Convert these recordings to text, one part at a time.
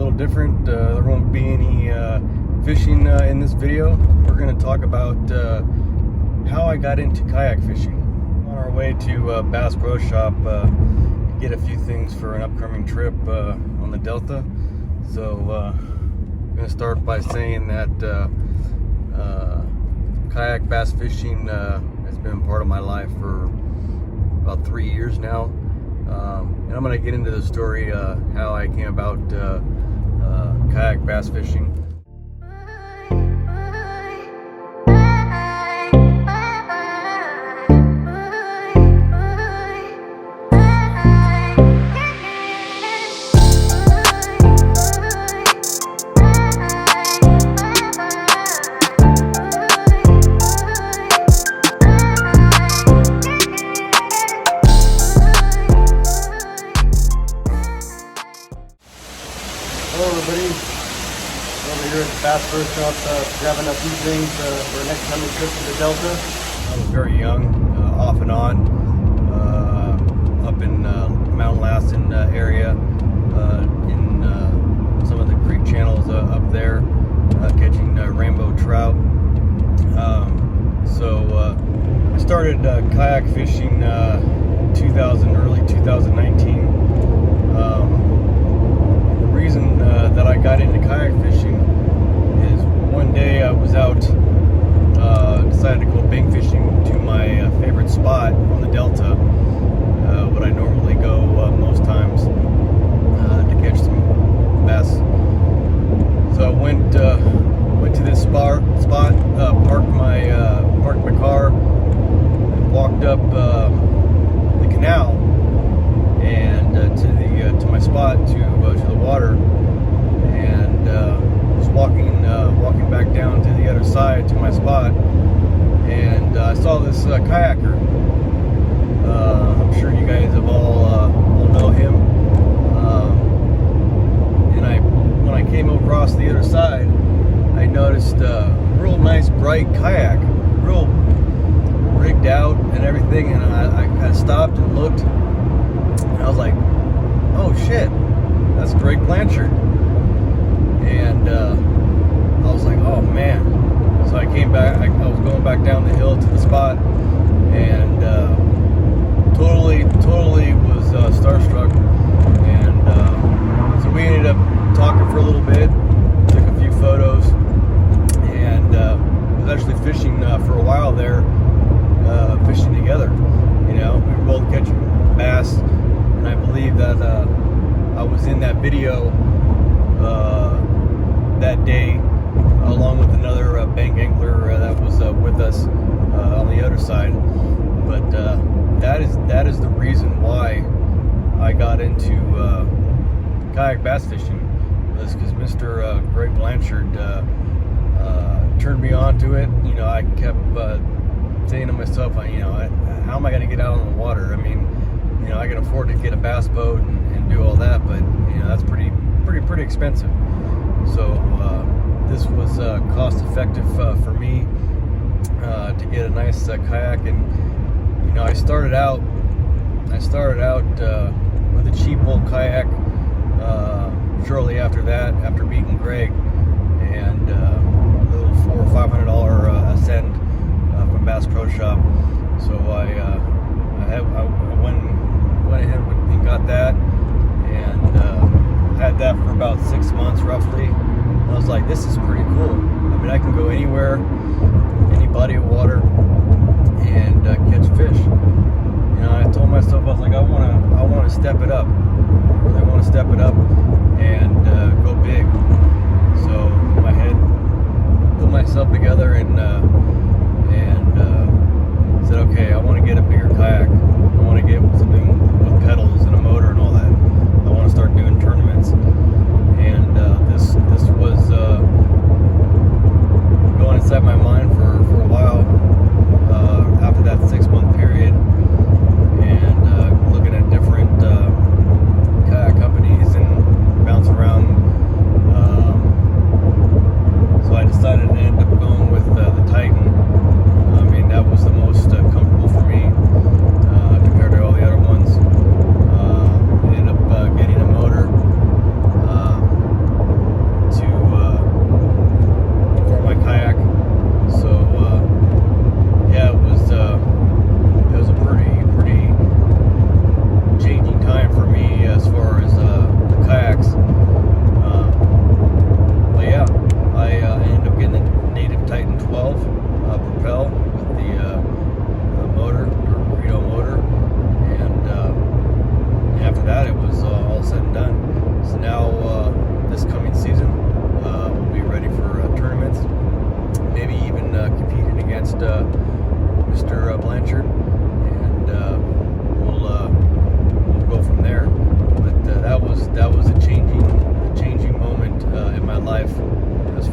little different. There won't be any fishing in this video. We're going to talk about how I got into kayak fishing. On our way to Bass Pro Shop to get a few things for an upcoming trip on the Delta. So I'm going to start by saying that kayak bass fishing has been part of my life for about 3 years now. And I'm going to get into the story how I came about kayak bass fishing. Hello everybody, over here at the Bass Pro Shop grabbing a few things for our next coming trip to the Delta. I was very young, off and on, up in Mount Lassen area, in some of the creek channels up there, catching rainbow trout. So I started kayak fishing early 2019. The reason that I got into kayak fishing is one day I was out, decided to go bank fishing to my favorite spot on the Delta, what I normally go most times to catch some bass. So I went to this spot, parked my car, and walked up the canal and to my spot to the water, and was walking back down to the other side to my spot, and I saw this kayaker. I'm sure you guys have all know him. And when I came across the other side, I noticed a real nice bright kayak, real rigged out and everything, and I stopped and looked, and I was like, oh shit, that's Greg Blanchard. And I was like, oh man. So I came back, I was going back down the hill to the spot, and totally was starstruck. And so we ended up talking for a little bit, took a few photos, and was actually fishing for a while there, fishing together. You know, we were both catching bass, and I believe that I was in that video that day, along with another bank angler that was with us on the other side. But that is the reason why I got into kayak bass fishing, was because Mr. Greg Blanchard turned me on to it. You know, I kept saying to myself, how am I going to get out on the water? I mean, you know, I can afford to get a bass boat and do all that, but you know, that's pretty expensive. So this was cost effective for me to get a nice kayak. And you know, I started out with a cheap old kayak shortly after that, after meeting Greg, and a little $400 or $500 ascend from Bass Pro Shop. So I went ahead and got that, and had that for about 6 months roughly. And I was like, this is pretty cool. I mean, I can go anywhere, any body of water, and catch fish. You know, I told myself, I was like, I want to step it up. I really want to step it up and go big. So my head put myself together and said, okay, I want to get a bigger kayak. I want to get something with pedals and a motor and all that. I want to start doing tournaments. And this was going inside my mind for a while after that 6-month period, and looking at different kayak companies and bounce around. So I decided to end up going with the Titan.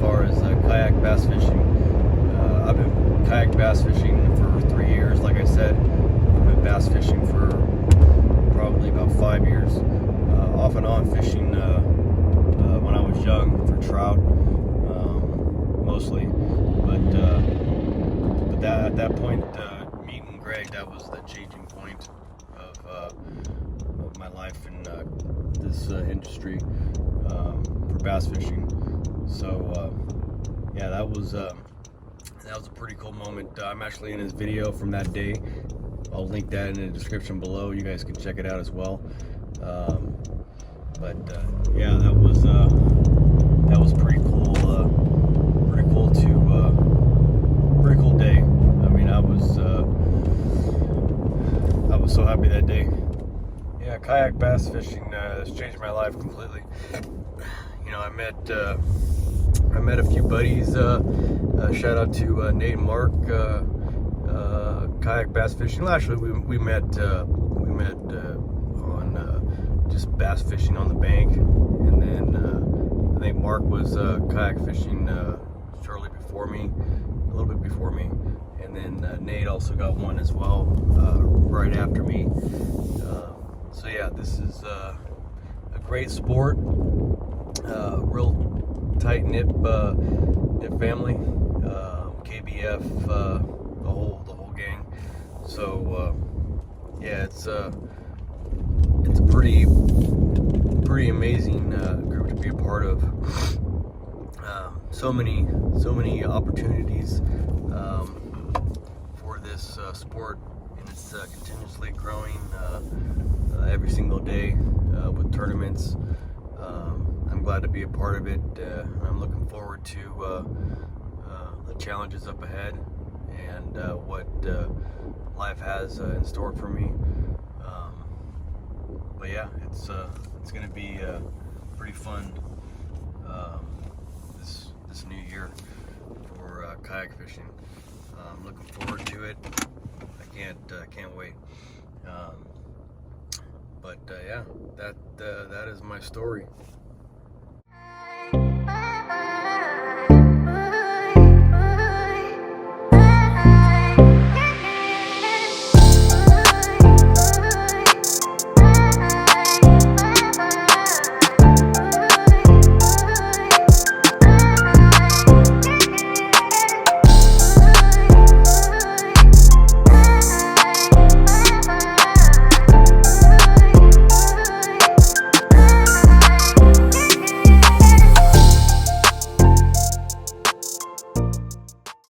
far as kayak bass fishing. I've been kayak bass fishing for 3 years. Like I said, I've been bass fishing for probably about 5 years. Off and on fishing when I was young for trout, mostly. But at that point, meeting Greg, that was the changing point of my life in this industry for bass fishing. So yeah, that was a pretty cool moment. I'm actually in his video from that day. I'll link that in the description below. You guys can check it out as well. Yeah, that was pretty cool. Pretty cool day. I mean, I was so happy that day. Yeah, kayak bass fishing has changed my life completely. You know, I met a few buddies. Shout out to Nate and Mark. Kayak bass fishing. Well, actually, we met on just bass fishing on the bank, and then I think Mark was kayak fishing shortly before me, a little bit before me, and then Nate also got one as well right after me. So yeah, this is a great sport, real tight knit family, KBF, the whole gang. So yeah, it's a pretty amazing group to be a part of. So many opportunities for this sport, and it's continuously growing every single day with tournaments. I'm glad to be a part of it. I'm looking forward to the challenges up ahead and what life has in store for me. But yeah, it's going to be pretty fun this new year for kayak fishing. I'm looking forward to it. I can't wait. Yeah, that is my story.